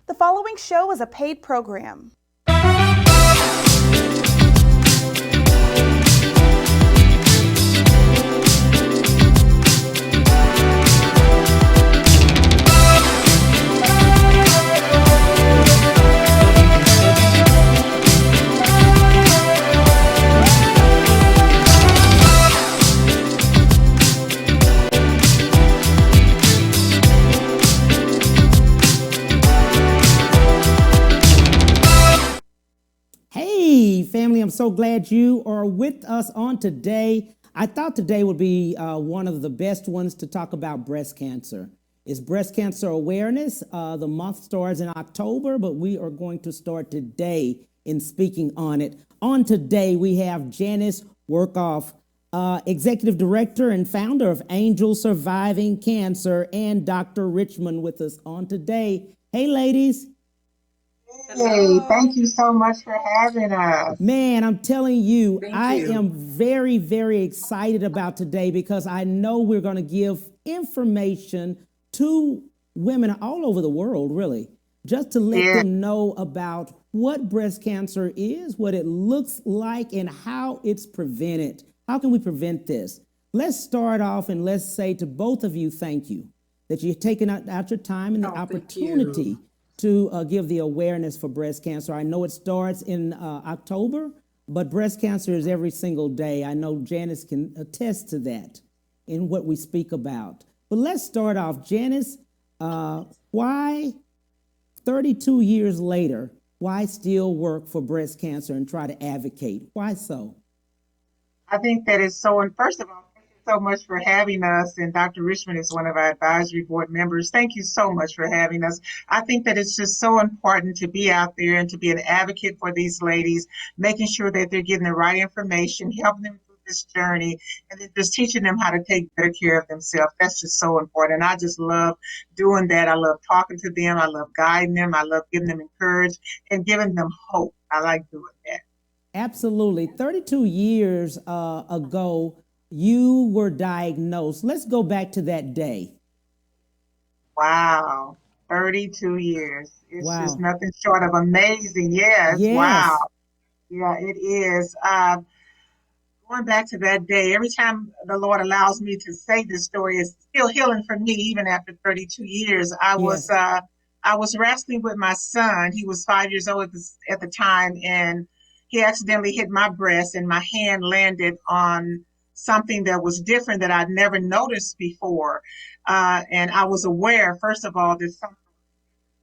The following show is a paid program. Hey, family, I'm so glad you are with us on today. I thought today would be one of the best ones to talk about breast cancer. It's Breast Cancer Awareness. The month starts in October, but we are going to start today in speaking on it. On today, we have JANICE WORKCUFF, Executive Director and founder of Angel Surviving Cancer, and Dr. Richmond with us on today. Hey, ladies. Hey, thank you so much for having us. Man, I'm telling you, Thank I you. am very, very excited about today because I know we're going to give information to women all over the world, really, just to let Yeah. them know about what breast cancer is, what it looks like, and how it's prevented. How can we prevent this? Let's start off and let's say to both of you, thank you, that you've taken out your time and the Thank opportunity you. to give the awareness for breast cancer. I know it starts in October, but breast cancer is every single day. I know Janice can attest to that in what we speak about. But let's start off. Janice, why 32 years later, why still work for breast cancer and try to advocate? Why so? I think that is so, and first of all, thank you so much for having us. And Dr. Richmond is one of our advisory board members. Thank you so much for having us. I think that it's just so important to be out there and to be an advocate for these ladies, making sure that they're getting the right information, helping them through this journey, and then just teaching them how to take better care of themselves. That's just so important. And I just love doing that. I love talking to them. I love guiding them. I love giving them encouragement and giving them hope. I like doing that. Absolutely. 32 years ago, you were diagnosed. Let's go back to that day. Wow, 32 years. It's just Wow. nothing short of amazing. Yes, wow. Yes. Yeah, it is. Going back to that day, every time the Lord allows me to say this story, it's still healing for me, even after 32 years. Yes. I was wrestling with my son. He was 5 years old at the time, and he accidentally hit my breast, and my hand landed on something that was different that I'd never noticed before. And I was aware, first of all, there's something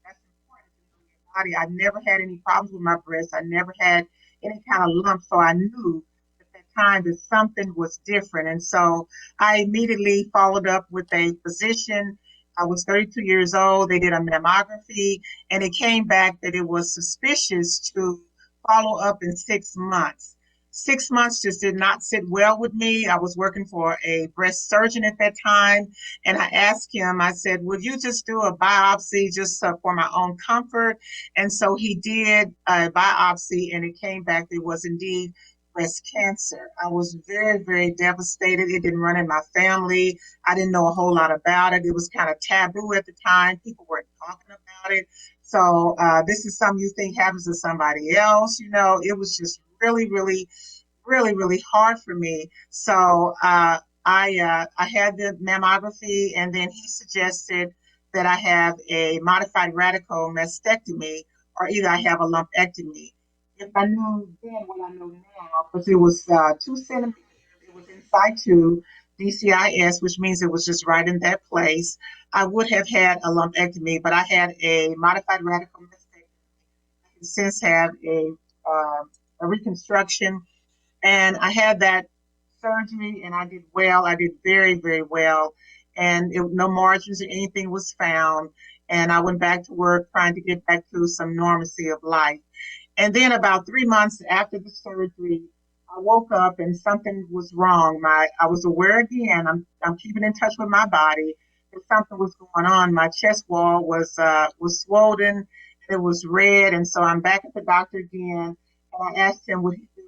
that's important to know your body. I never had any problems with my breast. I never had any kind of lump, so I knew at that time that something was different. And so I immediately followed up with a physician. I was 32 years old. They did a mammography, and it came back that it was suspicious to follow up in 6 months. 6 months just did not sit well with me. I was working for a breast surgeon at that time, and I asked him, I said, would you just do a biopsy just for my own comfort? And so he did a biopsy, and it came back that it was indeed breast cancer. I was very, very devastated. It didn't run in my family. I didn't know a whole lot about it. It was kind of taboo at the time. People weren't talking about it. So this is something you think happens to somebody else. You know, it was just really, really, really, really hard for me. So I had the mammography, and then he suggested that I have a modified radical mastectomy, or either I have a lumpectomy. If I knew then what I know now, because it was 2 centimeters, it was in situ DCIS, which means it was just right in that place, I would have had a lumpectomy, but I had a modified radical mastectomy. I can since have a reconstruction, and I had that surgery, and I did well. I did very, very well, and no margins or anything was found. And I went back to work, trying to get back to some normalcy of life. And then about 3 months after the surgery, I woke up and something was wrong. I was aware again. I'm keeping in touch with my body. That something was going on. My chest wall was swollen. It was red, and so I'm back at the doctor again. And I asked him, would he do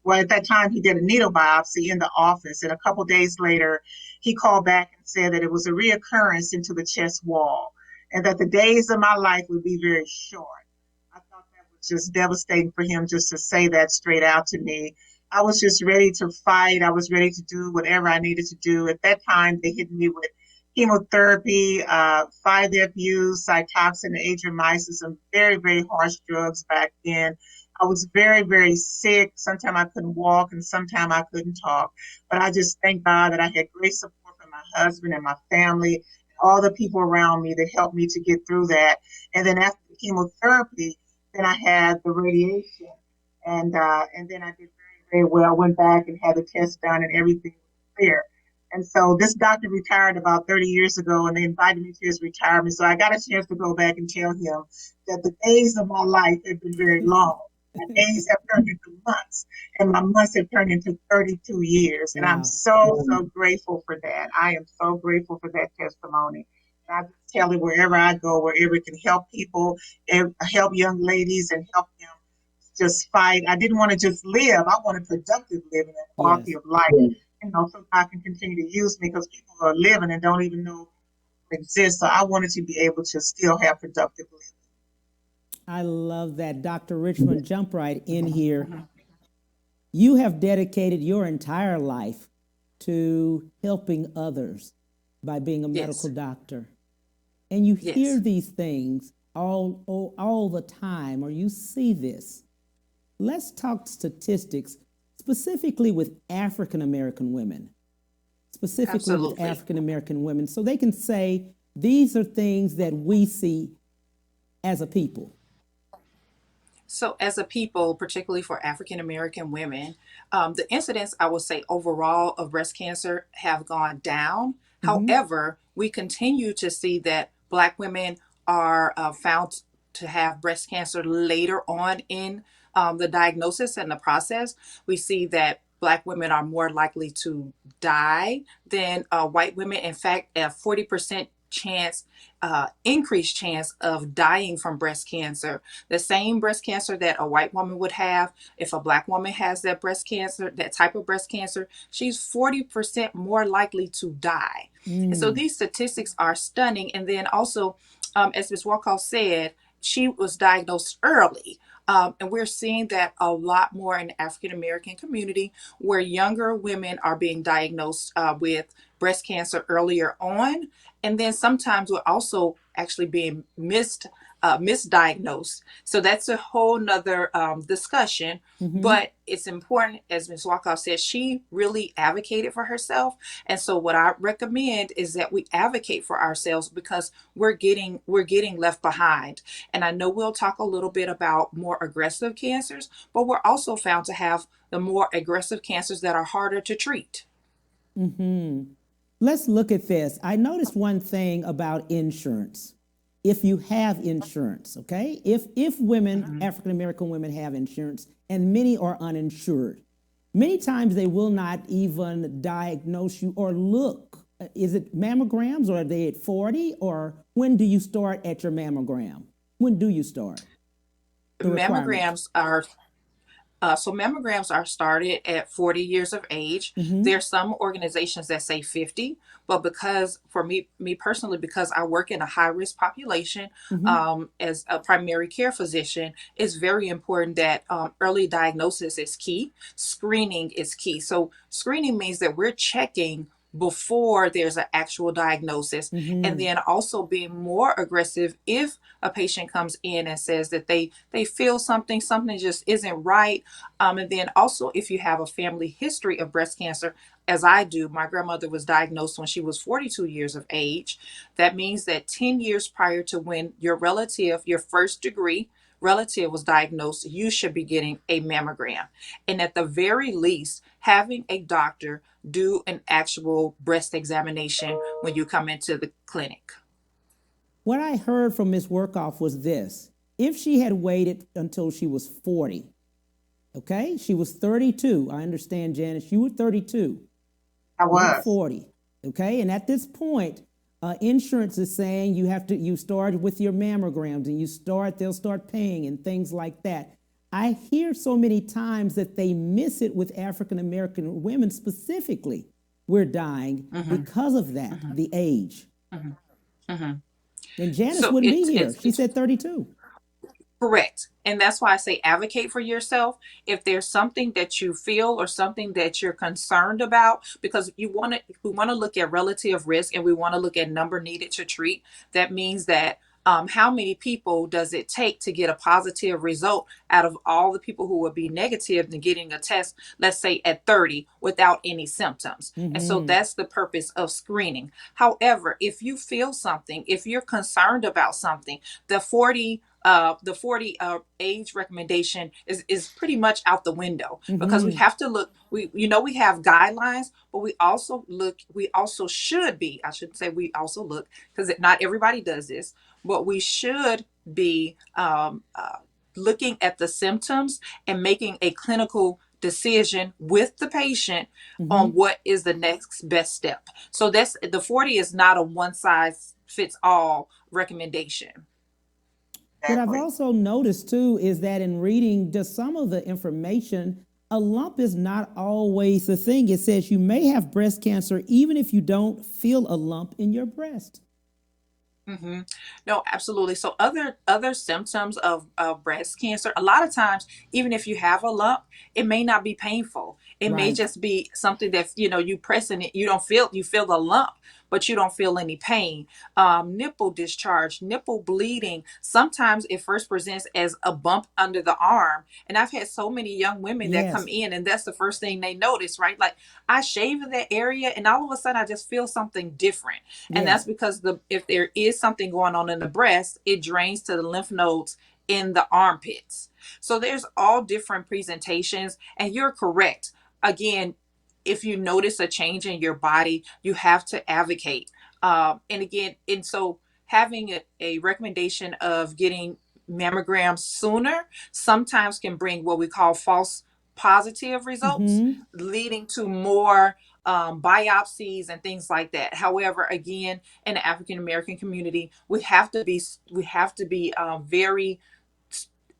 well, at that time he did a needle biopsy in the office, and a couple days later he called back and said that it was a reoccurrence into the chest wall. and that the days of my life would be very short. I thought that was just devastating for him just to say that straight out to me. I was just ready to fight. I was ready to do whatever I needed to do. At that time, they hit me with chemotherapy, 5-FU, Cytoxin, and Adriamycin, some very, very harsh drugs back then. I was very, very sick. Sometimes I couldn't walk and sometimes I couldn't talk. But I just thank God that I had great support from my husband and my family, all the people around me that helped me to get through that. And then after the chemotherapy, then I had the radiation. And then I did very, very well. Went back and had the test done and everything was clear. And so this doctor retired about 30 years ago and they invited me to his retirement. So I got a chance to go back and tell him that the days of my life have been very long. My days have turned into months, and my months have turned into 32 years. And I'm Wow. so grateful for that. I am so grateful for that testimony. And I just tell it wherever I go, wherever it can help people, and help young ladies and help them just fight. I didn't want to just live. I wanted productive living and quality Yes. of life. So God can continue to use me because people are living and don't even know it exists. So I wanted to be able to still have productive living. I love that. Dr. Richmond, jump right in here. You have dedicated your entire life to helping others by being a medical doctor. And you hear these things all the time, or you see this. Let's talk statistics, specifically with African American women. Specifically with African American women, so they can say these are things that we see as a people. So, as a people, particularly for African American women, the incidence, I would say, overall of breast cancer have gone down. However, we continue to see that Black women are found to have breast cancer later on in the diagnosis and the process. We see that Black women are more likely to die than white women. In fact, a 40% chance, increased chance of dying from breast cancer. The same breast cancer that a white woman would have, if a Black woman has that breast cancer, that type of breast cancer, she's 40% more likely to die. And so these statistics are stunning. And then also, as Ms. WORKCUFF said, she was diagnosed early. And we're seeing that a lot more in the African American community, where younger women are being diagnosed with breast cancer earlier on. And then sometimes we're also actually being misdiagnosed. So that's a whole nother discussion. But it's important, as Ms. WORKCUFF said, she really advocated for herself. And so what I recommend is that we advocate for ourselves, because we're getting left behind. And I know we'll talk a little bit about more aggressive cancers, but we're also found to have the more aggressive cancers that are harder to treat. Let's look at this. I noticed one thing about insurance. If you have insurance, okay? If women, African American women, have insurance, and many are uninsured, many times they will not even diagnose you or look. Is it mammograms, or are they at 40? Or when do you start at your mammogram? When do you start? Mammograms are mammograms are started at 40 years of age. There are some organizations that say 50, but because for me personally, because I work in a high risk population as a primary care physician, it's very important that early diagnosis is key. Screening is key. So screening means that we're checking before there's an actual diagnosis, and then also being more aggressive if a patient comes in and says that they feel something just isn't right. And then also, if you have a family history of breast cancer, as I do, my grandmother was diagnosed when she was 42 years of age. That means that 10 years prior to when your relative, your first degree relative, was diagnosed, you should be getting a mammogram. And at the very least, having a doctor do an actual breast examination when you come into the clinic. What I heard from Ms. WORKCUFF was this. If she had waited until she was 40, okay? She was 32. I understand, Janice. You were 32. I was. You were 40, okay? And at this point, insurance is saying you start with your mammograms, and they'll start paying and things like that. I hear so many times that they miss it with African American women specifically. We're dying because of that, the age. And Janice So wouldn't be here. She it's said 32. correct. And that's why I say advocate for yourself. If there's something that you feel or something that you're concerned about, because we want to look at relative risk and we want to look at number needed to treat. That means that how many people does it take to get a positive result out of all the people who would be negative and getting a test, let's say at 30 without any symptoms. And so Mm-hmm. that's the purpose of screening. However, if you feel something, if you're concerned about something, the 40 age recommendation is pretty much out the window, because we Mm-hmm. have to look, we have guidelines, but we also should be, I should say we also look, because not everybody does this, but we should be looking at the symptoms and making a clinical decision with the patient Mm-hmm. on what is the next best step. So that's the 40 is not a one size fits all recommendation. What I've Exactly. also noticed too is that in reading just some of the information, a lump is not always the thing. It says you may have breast cancer even if you don't feel a lump in your breast. hmm No, absolutely. So other symptoms of breast cancer, a lot of times, even if you have a lump, it may not be painful. It may Right. just be something that you pressing it, you feel the lump, but you don't feel any pain. Nipple discharge, nipple bleeding. Sometimes it first presents as a bump under the arm, and I've had so many young women that come Yes. in, and that's the first thing they notice, right? Like I shave in that area, and all of a sudden I just feel something different. And that's Yes. because if there is something going on in the breast, it drains to the lymph nodes in the armpits. So there's all different presentations, and you're correct. Again, if you notice a change in your body, you have to advocate. And so having a recommendation of getting mammograms sooner sometimes can bring what we call false positive results, Mm-hmm. leading to more biopsies and things like that. However, again, in the African American community, we have to be very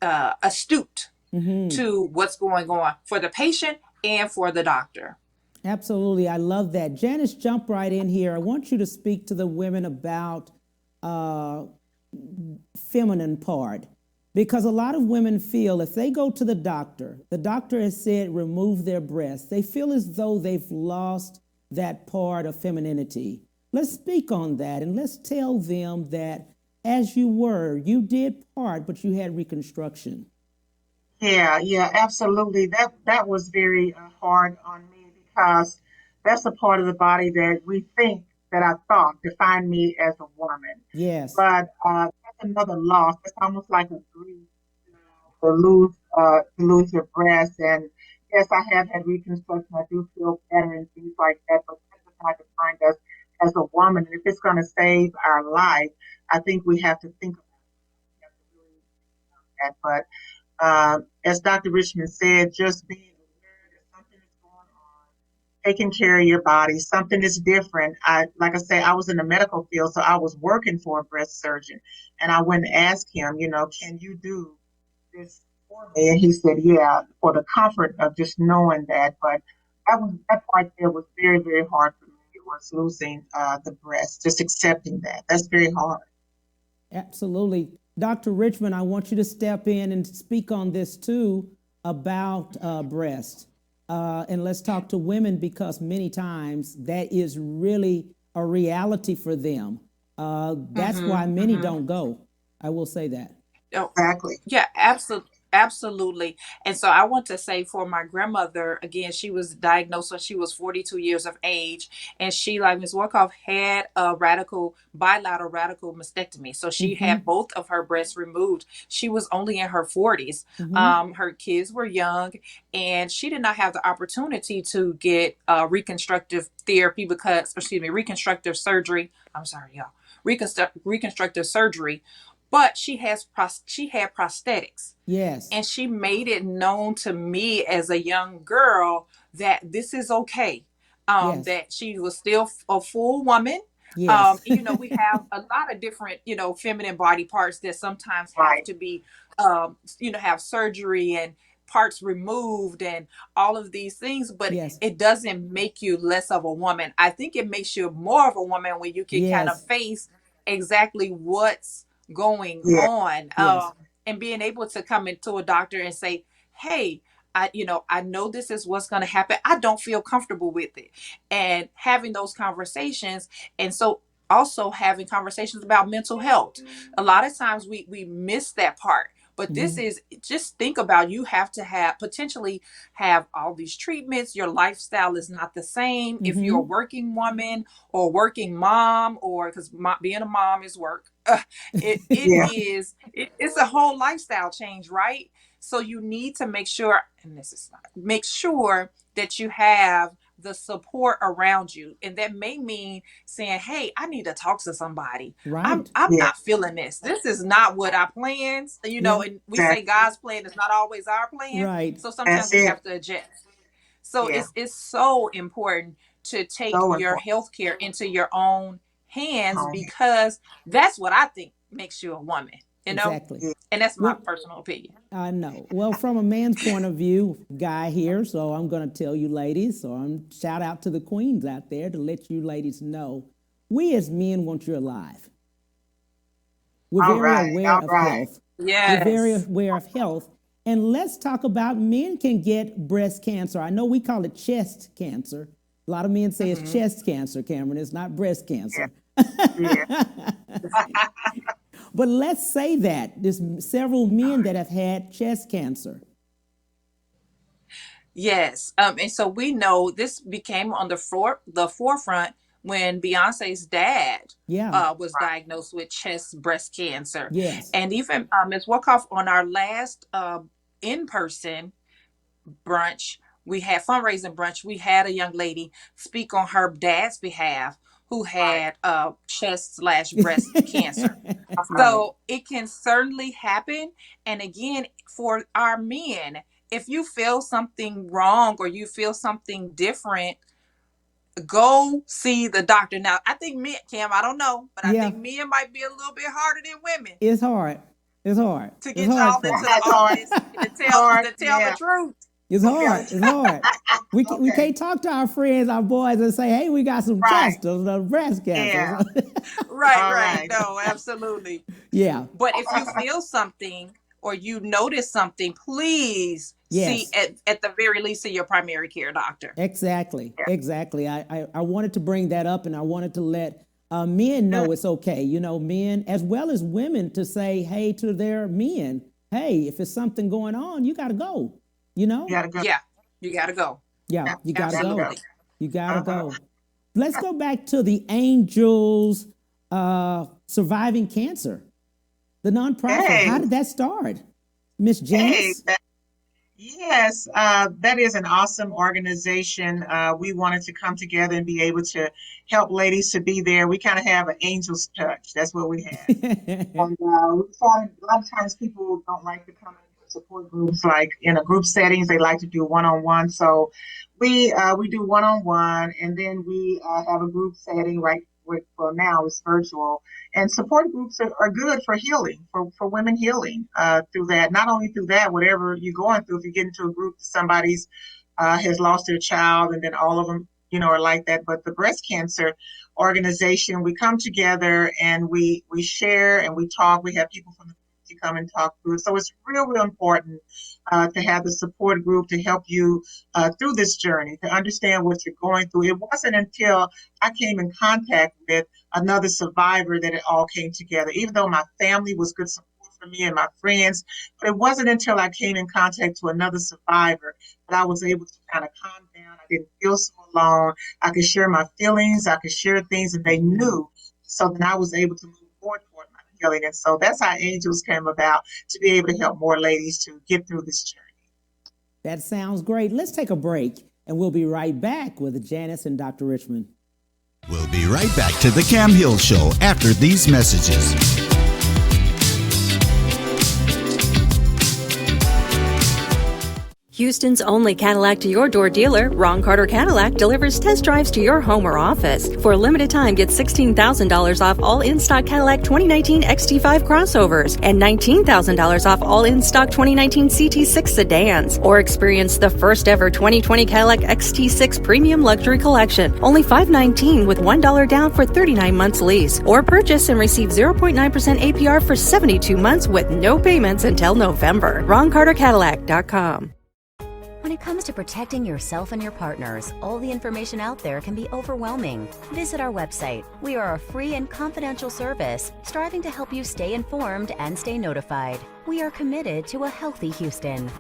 astute Mm-hmm. to what's going on for the patient and for the doctor. Absolutely. I love that. Janice, jump right in here. I want you to speak to the women about uh, feminine part, because a lot of women feel if they go to the doctor has said remove their breasts, they feel as though they've lost that part of femininity. Let's speak on that and let's tell them that as you did part, but you had reconstruction. Yeah, absolutely. That was very hard on me because that's a part of the body that we think that I thought defined me as a woman. Yes, But that's another loss. It's almost like a grief to lose your breast. And yes, I have had reconstruction. I do feel better and things like that. But that does not define us as a woman. And if it's going to save our life, I think we have to think about it. We have to really think about that. But as Dr. Richmond said, just being aware that something is going on, taking care of your body, something is different. Like I say, I was in the medical field, so I was working for a breast surgeon, and I went and asked him, can you do this for me? And he said, yeah, for the comfort of just knowing that. But that part there was very, very hard for me. It was losing the breast, just accepting that. That's very hard. absolutely. Dr. Richmond, I want you to step in and speak on this too about breast. And let's talk to women because many times that is really a reality for them. That's why many don't go. I will say that. Oh, Exactly. yeah, absolutely. Absolutely. And so I want to say for my grandmother, again, she was diagnosed when she was 42 years of age. And she, like Ms. Workoff, had a bilateral radical mastectomy. So she Mm-hmm. had both of her breasts removed. She was only in her 40s. Mm-hmm. Her kids were young, and she did not have the opportunity to get reconstructive therapy reconstructive surgery. I'm sorry, y'all. Reconstructive surgery, but she had prosthetics, Yes. and she made it known to me as a young girl that this is okay, Yes. that she was still a full woman. Yes. We have a lot of different feminine body parts that sometimes have Right. to be have surgery and parts removed and all of these things, but Yes. it doesn't make you less of a woman. I think it makes you more of a woman when you can kind of Yes. face exactly what's going Yeah. on. Yes. And being able to come into a doctor and say, hey, I know this is what's going to happen. I don't feel comfortable with it. And having those conversations. And so also having conversations about mental health. A lot of times we miss that part. But this is, just think about, you have to have potentially have all these treatments. Your lifestyle is not the same. If you're a working woman or working mom, or because being a mom is work, Yeah. it's a whole lifestyle change, right? So you need to make sure, and this is not, make sure that you have the support around you. And that may mean saying, hey, I need to talk to somebody. I'm Right. Yeah. not feeling this. This is not what I planned. Yeah. And we say Exactly. God's plan is not always our plan. Right. So sometimes That's we it. have to adjust. So Yeah. it's so important to take So your important. health care into your own hands, Oh, because that's what I think makes you a woman, Exactly. yeah. and that's my Well, personal opinion. I know. Well, from a man's point of view, guy here, so I'm going to tell you ladies, so I'm shout out to the queens out there to let you ladies know, we as men want you alive. We're All very right. aware All of right. health. We're very Yes. aware of health. And let's talk about men can get breast cancer. I know we call it chest cancer. A lot of men say it's chest cancer, Cameron. It's not breast cancer. Yeah. But let's say that there's several men that have had chest cancer. Yes. And so we know this became on the forefront when Beyonce's dad Yeah. was diagnosed with chest breast cancer. Yes. And even Ms. Workoff, on our last in-person brunch, we had fundraising brunch, we had a young lady speak on her dad's behalf who had chest/breast cancer. Right. So it can certainly happen. And again, for our men, if you feel something wrong or you feel something different, go see the doctor. Now, I think men, Cam, I don't know, but I Yeah. think men might be a little bit harder than women It's hard. It's hard. to It's get hard y'all for into us. the That's hard. office and Hard. to tell the Yeah. truth. It's hard. It's hard. We Okay. can't talk to our friends, our boys, and say, "Hey, we got some Right. chest or breast cancer." Yeah. Right, All right. right. No, absolutely. Yeah. But if you feel something or you notice something, please see Yes. at the very least see your primary care doctor. Exactly. Exactly. I wanted to bring that up, and I wanted to let men know it's okay. You know, men as well as women to say, "Hey," to their men, "Hey, if it's something going on, you got to go." You know. You gotta go. Yeah, you got to go. Yeah, you got to go. Absolutely. You got to Uh-huh. go. Let's go back to the Angels Surviving Cancer, the nonprofit. Hey. How did that start, Miss Hey, Janice? yes, that is an awesome organization. We wanted to come together and be able to help ladies to be there. We kind of have an angel's touch. That's what we have. And we find a lot of times people don't like to come into support groups, like in a group settings. They like to do one-on-one. So we do one-on-one, and then we have a group setting. Right, well now it's virtual, and support groups are good for healing, for women healing through that. Not only through that, whatever you're going through. If you get into a group, somebody's has lost their child, and then all of them, are like that. But the breast cancer organization, we come together and we share and we talk. We have people from the community come and talk through it. So it's real important to have the support group to help you through this journey, to understand what you're going through. It wasn't until I came in contact with another survivor that it all came together, even though my family was good support for me and my friends. But it wasn't until I came in contact with another survivor that I was able to kind of calm down. I didn't feel so alone. I could share my feelings. I could share things, and they knew. So then I was able to move forward toward my healing. And so that's how Angels came about, to be able to help more ladies to get through this journey. That sounds great. Let's take a break, and we'll be right back with Janice and Dr. Richmond. We'll be right back to the Cam Hill Show after these messages. Houston's only Cadillac to your door dealer, Ron Carter Cadillac, delivers test drives to your home or office. For a limited time, get $16,000 off all in-stock Cadillac 2019 XT5 crossovers and $19,000 off all in-stock 2019 CT6 sedans. Or experience the first ever 2020 Cadillac XT6 Premium Luxury Collection, only $519 with $1 down for 39 months lease. Or purchase and receive 0.9% APR for 72 months with no payments until November. RonCarterCadillac.com. When it comes to protecting yourself and your partners, all the information out there can be overwhelming. Visit our website. We are a free and confidential service, striving to help you stay informed and stay notified. We are committed to a healthy Houston.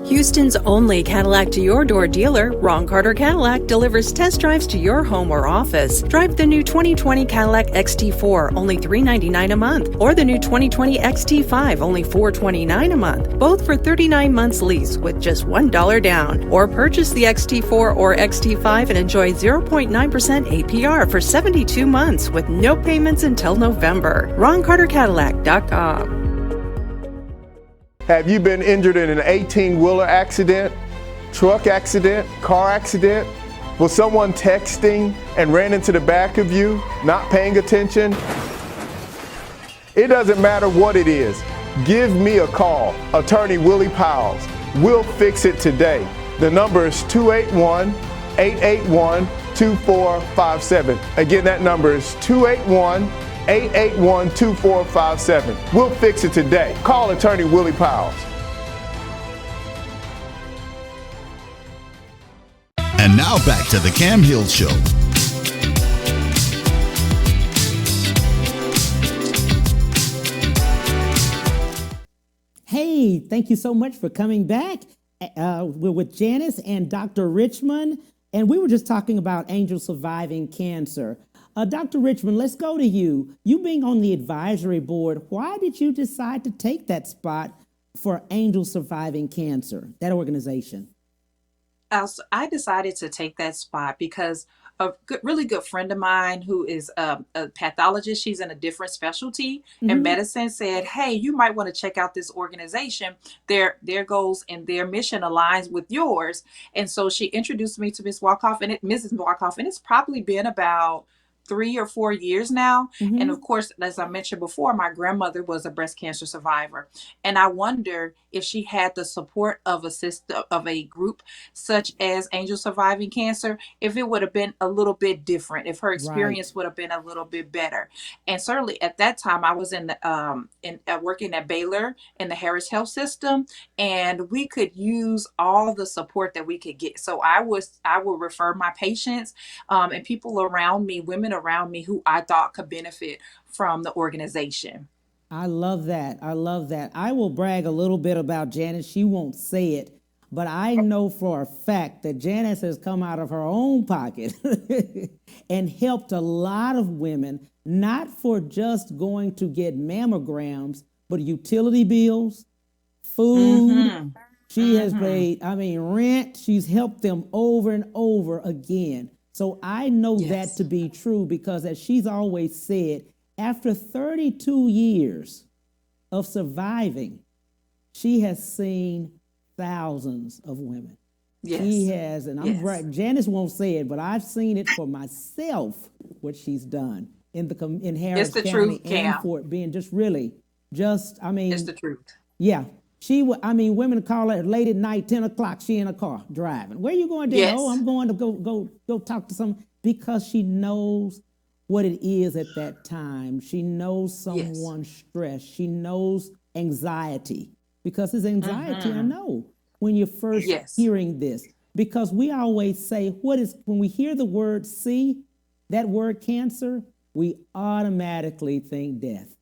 Houston's only Cadillac to your door dealer, Ron Carter Cadillac, delivers test drives to your home or office. Drive the new 2020 Cadillac XT4, only $399 a month, or the new 2020 XT5, only $429 a month, both for 39 months lease with just $1 down. Or purchase the XT4 or XT5 and enjoy 0.9% APR for 72 months with no payments until November. RonCarterCadillac.com. Have you been injured in an 18-wheeler accident, truck accident, car accident? Was someone texting and ran into the back of you, not paying attention? It doesn't matter what it is. Give me a call, Attorney Willie Powles. We'll fix it today. The number is 281-881-2457. Again, that number is 281-881-2457. We'll fix it today. Call Attorney Willie Powles. And now back to the Cam Hill Show. Hey, thank you so much for coming back. We're with Janice and Dr. Richmond, and we were just talking about angels surviving cancer. Dr. Richmond, let's go to you. You being on the advisory board, why did you decide to take that spot for Angels Surviving Cancer, that organization? I decided to take that spot because really good friend of mine who is a pathologist, she's in a different specialty in medicine, said, hey, you might want to check out this organization. Their goals and their mission aligns with yours. And so she introduced me to Mrs. Walkoff, and it's probably been about 3 or 4 years now. And of course, as I mentioned before, my grandmother was a breast cancer survivor. And I wonder if she had the support of a group such as Angels Surviving Cancer, if it would have been a little bit different, if her experience would have been a little bit better. And certainly at that time, I was working at Baylor in the Harris Health System, and we could use all the support that we could get. So I would refer my patients and people around me, women around me who I thought could benefit from the organization. I love that. I love that. I will brag a little bit about Janice. She won't say it, but I know for a fact that Janice has come out of her own pocket and helped a lot of women, not for just going to get mammograms, but utility bills, food. She has paid, rent. She's helped them over and over again. So I know that to be true because, as she's always said, after 32 years of surviving, she has seen thousands of women. Yes. She has, and Janice won't say it, but I've seen it for myself, what she's done in Harris County truth, and Fort Bend. It's the truth. Yeah. Women call her late at night, 10 o'clock, she in a car driving. Where are you going to? Yes. Oh, I'm going to go talk to someone, because she knows what it is at that time. She knows someone's stress. She knows anxiety, because it's anxiety, I know, when you're first hearing this. Because we always say, when we hear the word that word cancer, we automatically think death.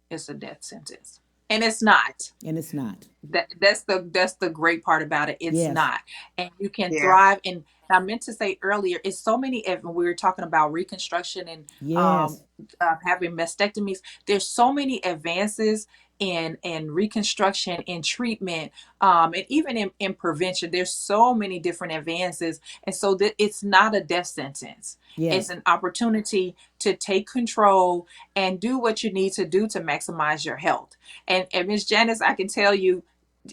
It's a death sentence. And it's not. That's the great part about it. It's not. And you can thrive. And I meant to say earlier, it's so many, when we were talking about reconstruction and having mastectomies, there's so many advances in reconstruction, in treatment, and even in prevention. There's so many different advances. And so that it's not a death sentence. It's an opportunity to take control and do what you need to do to maximize your health. And Ms. Janice, I can tell you,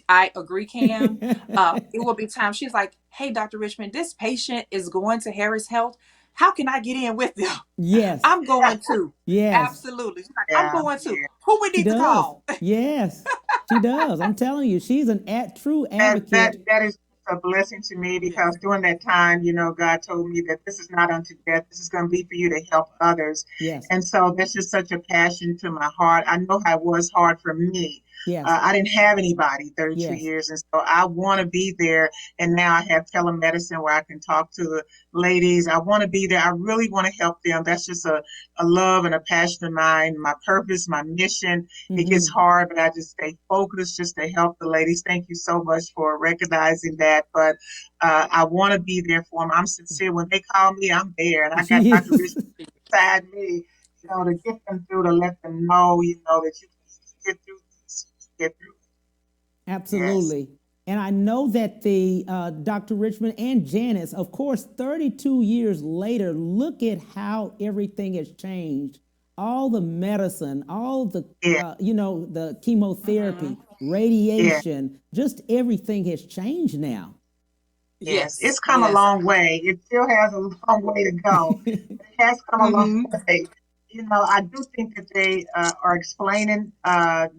I agree, Cam. It will be time. She's like, "Hey, Dr. Richmond, this patient is going to Harris Health. How can I get in with them?" Yes, I'm going to. yes, Absolutely. She's like, I'm Yeah, going to. yeah. Who we she need to does. call? Yes, she does. I'm telling you, she's true advocate. That is a blessing to me Yes. because during that time, God told me that this is not unto death. This is going to be for you to help others. Yes, And so that's just such a passion to my heart. I know how it was hard for me. yes, I didn't have anybody 32 yes, years. And so I want to be there. And now I have telemedicine where I can talk to the ladies. I want to be there. I really want to help them. That's just a love and a passion of mine, my purpose, my mission. It gets mm-hmm. hard, but I just stay focused just to help the ladies. Thank you so much for recognizing that. But I want to be there for them. I'm sincere. When they call me, I'm there. And I got She Dr. Rich is. beside me, to get them through, to let them know, that you can get through this. Get through. Yes. Absolutely. And I know that the Dr. Richmond and Janice, of course, 32 years later, look at how everything has changed. All the medicine, all the, Yeah. the chemotherapy, Yeah. radiation, just everything has changed now. Yes. Yes. It's come a Yes. long way. It still has a long way to go. But it has come a long Mm-hmm. way. I do think that they are explaining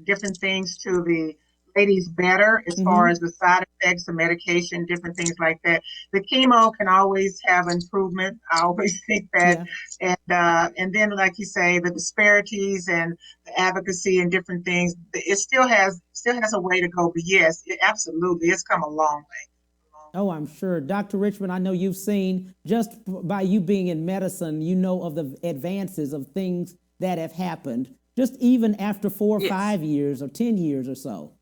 different things to the ladies better as far Hmm. as the side effects, the medication, different things like that. The chemo can always have improvement. I always think that, Yeah. and then, like you say, the disparities and the advocacy and different things. It still has a way to go. But yes, absolutely, it's come a long way. Oh, I'm sure. Dr. Richmond, I know you've seen, just by you being in medicine, you know of the advances of things that have happened, just even after 4 or Yes. 5 years or 10 years or so.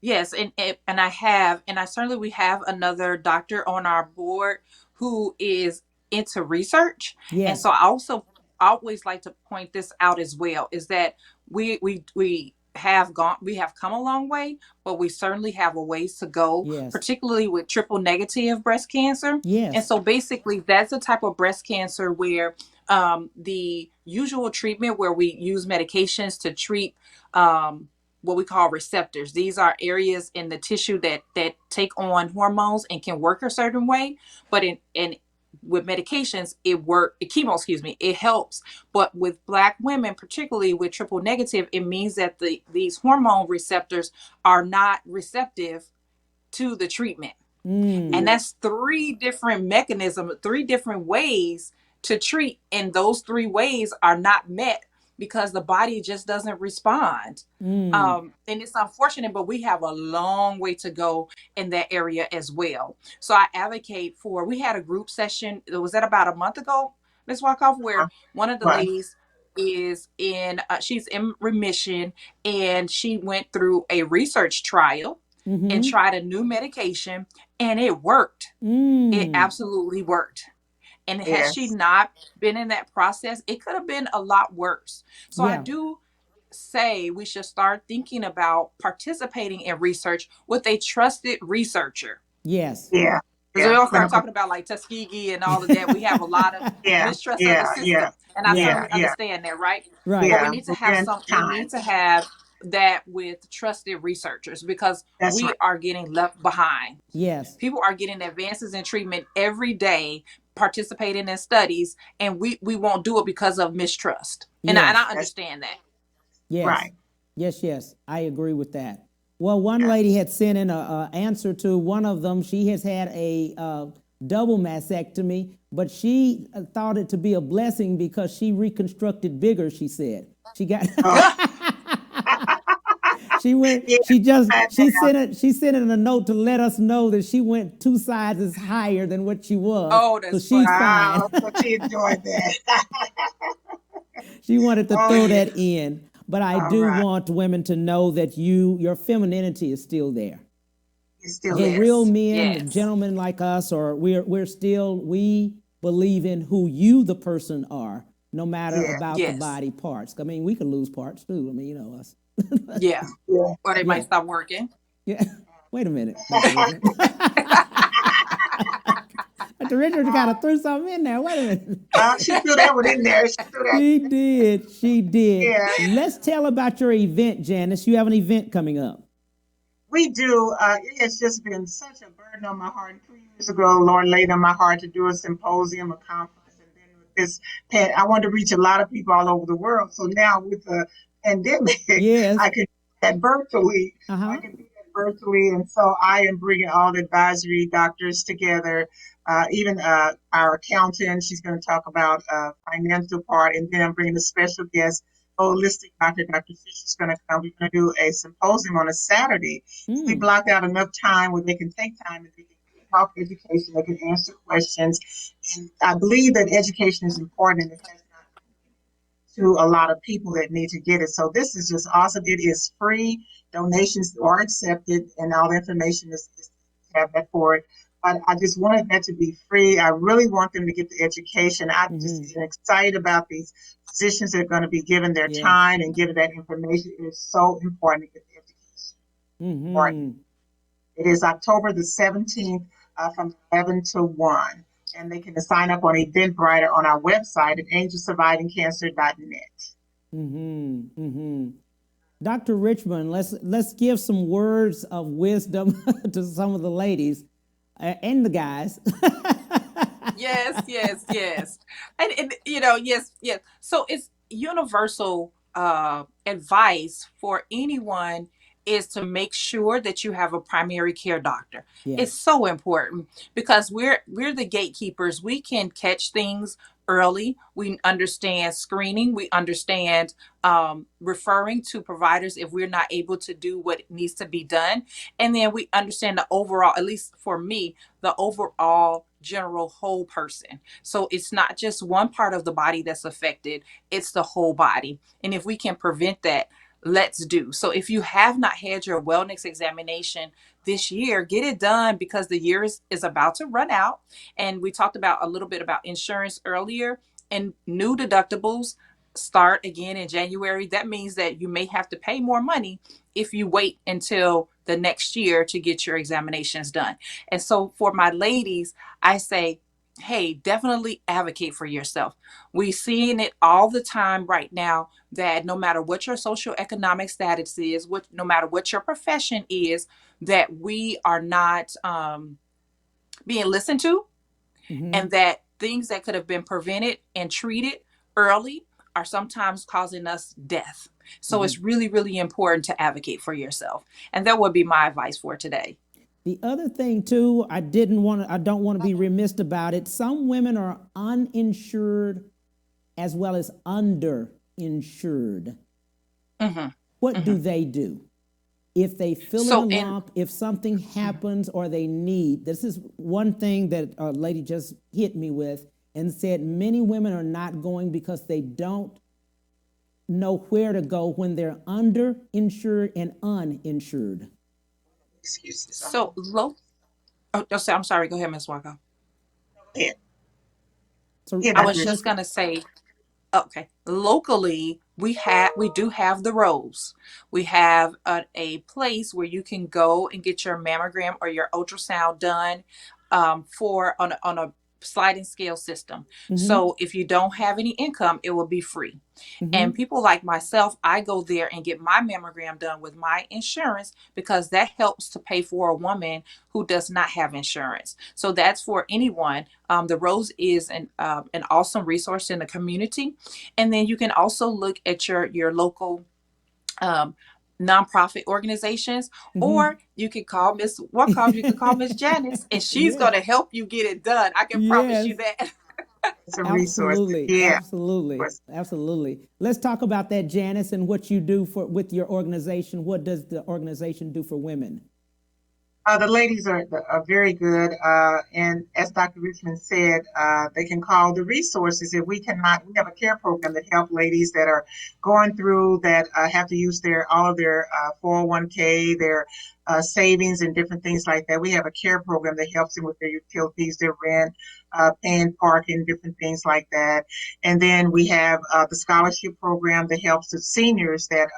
Yes, and I certainly we have another doctor on our board who is into research, and so Yes, I also always like to point this out as well is that we have come a long way, but we certainly have a ways to go, yes, particularly with triple negative breast cancer, and yes, so basically that's a type of breast cancer where the usual treatment where we use medications to treat. What we call receptors. These are areas in the tissue that take on hormones and can work a certain way. But in with medications, chemo, excuse me, it helps. But with Black women, particularly with triple negative, it means that these hormone receptors are not receptive to the treatment. And mm, that's three different mechanisms, three different ways to treat. And those three ways are not met because the body just doesn't respond. mm, And it's unfortunate, but we have a long way to go in that area as well. So I advocate we had a group session, it was that about a month ago, Ms. Wyckoff, where one of the Right. ladies she's in remission, and she went through a research trial and mm-hmm, tried a new medication, and it worked. It mm, absolutely worked. And had she Yes. not been in that process, it could have been a lot worse. So I yeah, do say we should start thinking about participating in research with a trusted researcher. yes, Yeah. Because we Yeah. all start Clinical. talking about like Tuskegee and all of that. We have a lot of Yeah. mistrust of the Yeah. system. Yeah. And I yeah, Yeah. certainly Yeah. understand that, right? But right, we Yeah. need to But we're have in we need to times. have that with trusted researchers because That's we right. are getting left behind. yes, People are getting advances in treatment every day, participating in studies, and we won't do it because of mistrust. And yes, I That's understand that. yes, right. yes, yes. I agree with that. Well, one Yeah. lady had sent in a answer to one of them. She has had a double mastectomy, but she thought it to be a blessing because she reconstructed bigger. She said she got. Oh, She went. yeah. I She sent in a note to let us know that she went 2 sizes higher than what she was. Oh, So that's she's funny. fine. Wow. So she enjoyed that. She wanted to Oh, throw yeah. that in. But I All do right. want women to know that your femininity is still there. It still The is. real Yes. men, the Yes. gentlemen like us, or we believe in who you, the person, are, no matter Yeah. about the Yes. body parts. I mean, we could lose parts too. I mean, us. Yeah. Yeah. Or they Yeah. might stop working. Yeah. Wait a minute, Dr. Richard. Dr. Richard kind of threw something in there. Wait a minute. She threw that one in there. She threw that. She did. She did. Yeah. Let's tell about your event, Janice. You have an event coming up. We do. It has just been such a burden on my heart. 2 years ago, Lord laid on my heart to do a symposium, a conference, and then with this I wanted to reach a lot of people all over the world. So now with the pandemic, Yes. I can do that virtually. I can do that virtually, and so I am bringing all the advisory doctors together. Even our accountant, she's going to talk about financial part, and then I'm bringing a special guest, holistic doctor. Dr. Fisher's going to come. We're going to do a symposium on a Saturday. We blocked out enough time where they can take time and they can talk education, they can answer questions. And I believe that education is important, and it has not to a lot of people that need to get it. So this is just awesome. It is free. Donations are accepted, and all the information is have that for it. But I just wanted that to be free. I really want them to get the education. I'm just excited about these physicians that are going to be given their time and given that information. It is so important to get the education. Important. It is October the 17th from 11 to 1. And they can sign up on Eventbrite on our website at angelsurvivingcancer.net. Dr. Richmond, let's give some words of wisdom to some of the ladies and the guys. Yes. And yes. So it's universal advice for anyone is to make sure that you have a primary care doctor. Yes. It's so important because we're the gatekeepers. We can catch things early. We understand screening. We understand referring to providers if we're not able to do what needs to be done. And then we understand the overall, at least for me, the overall general whole person. So it's not just one part of the body that's affected, it's the whole body. And if we can prevent that, let's do. So if you have not had your wellness examination this year, get it done because the year is about to run out. And we talked about a little bit about insurance earlier, and new deductibles start again in January. That means that you may have to pay more money if you wait until the next year to get your examinations done. And so for my ladies, I say, hey, definitely advocate for yourself. We're seeing it all the time right now that no matter what your socioeconomic status is, no matter what your profession is, that we are not being listened to, and that things that could have been prevented and treated early are sometimes causing us death. So it's really, really important to advocate for yourself. And that would be my advice for today. The other thing too, I don't want to be remiss about it. Some women are uninsured as well as underinsured. What do they do? If they fill in a lump, if something happens or they need, this is one thing that a lady just hit me with and said many women are not going because they don't know where to go when they're underinsured and uninsured. Excuses. So I'm sorry. Go ahead, Ms. Walker. Yeah. So I was just going to say, okay, locally, we do have the Rose. We have a place where you can go and get your mammogram or your ultrasound done on a sliding scale system. So if you don't have any income, it will be free. And people like myself, I go there and get my mammogram done with my insurance because that helps to pay for a woman who does not have insurance. So that's for anyone. The Rose is an awesome resource in the community. And then you can also look at your local nonprofit organizations, or you can call Miss WORKCUFF, you can call Miss Janice, and she's going to help you get it done. I can promise you that. It's a resource. Absolutely. Let's talk about that, Janice, and what you do with your organization. What does the organization do for women? The ladies are very good. And as Dr. Richmond said, they can call the resources. If we cannot, we have a care program that help ladies that are going through that have to use all of their 401k, their savings and different things like that. We have a care program that helps them with their utilities, their rent, paying parking, different things like that. And then we have the scholarship program that helps the seniors that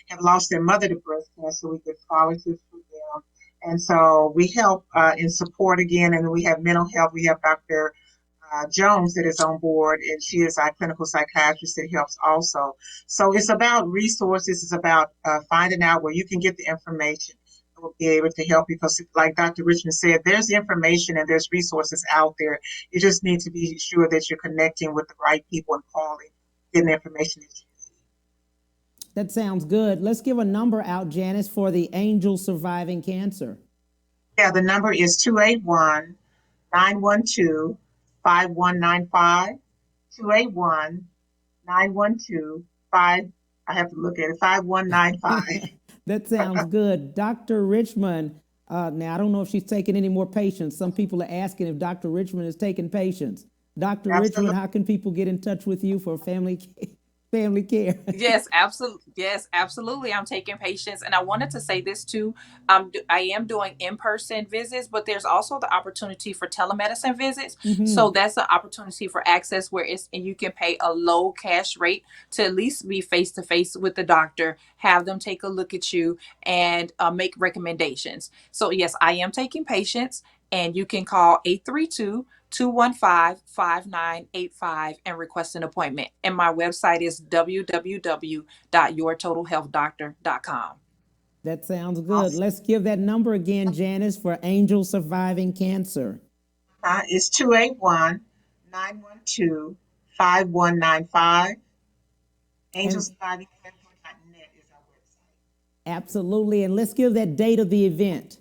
have lost their mother to breast cancer. We get scholarships for them. And so we help in support again, and we have mental health. We have Dr. Jones that is on board, and she is our clinical psychiatrist that helps also. So it's about resources. It's about finding out where you can get the information. will be able to help you because, like Dr. Richmond said, there's information and there's resources out there. You just need to be sure that you're connecting with the right people and calling, getting the information that you need. That sounds good. Let's give a number out, Janice, for the Angels Surviving Cancer. Yeah, the number is 281-912-5195. 281-912-5. I have to look at it. 5195. That sounds good. Dr. Richmond, now I don't know if she's taking any more patients. Some people are asking if Dr. Richmond is taking patients. Dr. Richmond, how can people get in touch with you for family care? Yes, absolutely. Yes, absolutely. I'm taking patients. And I wanted to say this too. I am doing in-person visits, but there's also the opportunity for telemedicine visits. So that's an opportunity for access where and you can pay a low cash rate to at least be face-to-face with the doctor, have them take a look at you and make recommendations. So yes, I am taking patients, and you can call 832-215-5985 and request an appointment. And my website is www.yourtotalhealthdoctor.com. That sounds good. Let's give that number again, Janice, for Angels Surviving Cancer. It's 281-912-5195. AngelsSurvivingCancer.net is our website. Absolutely. And let's give that date of the event.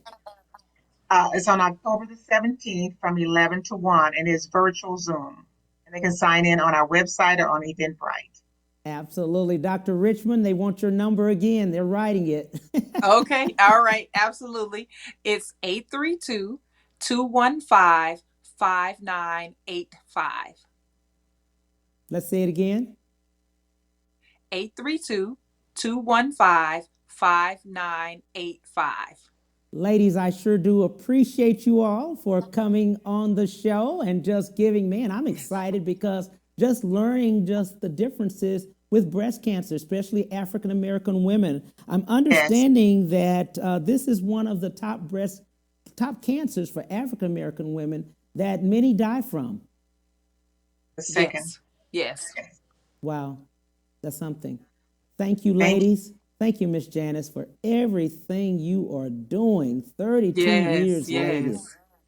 It's on October the 17th from 11 to 1, and it's virtual Zoom. And they can sign in on our website or on Eventbrite. Absolutely. Dr. Richmond, they want your number again. They're writing it. Okay. All right. Absolutely. It's 832-215-5985. Let's say it again. 832-215-5985. Ladies, I sure do appreciate you all for coming on the show and just giving, man, I'm excited because just learning just the differences with breast cancer, especially African-American women. I'm understanding that this is one of the top cancers for African-American women that many die from. The second. Yes. Wow. That's something. Thank you, ladies. Thank you, Miss Janice, for everything you are doing. 32 years later.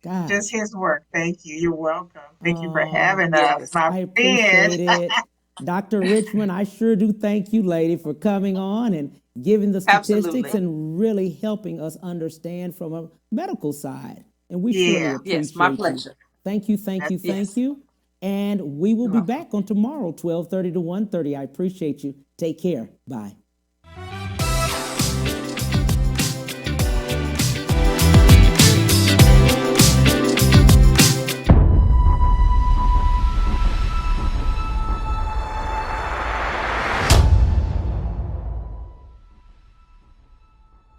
God. Just his work. Thank you. You're welcome. Thank you for having us. I appreciate it. Dr. Richmond, I sure do thank you, lady, for coming on and giving the statistics and really helping us understand from a medical side. And we surely appreciate Yes, my pleasure. you. Thank you, thank you, thank you. And we will be back on tomorrow, 12:30 to 1:30. I appreciate you. Take care. Bye.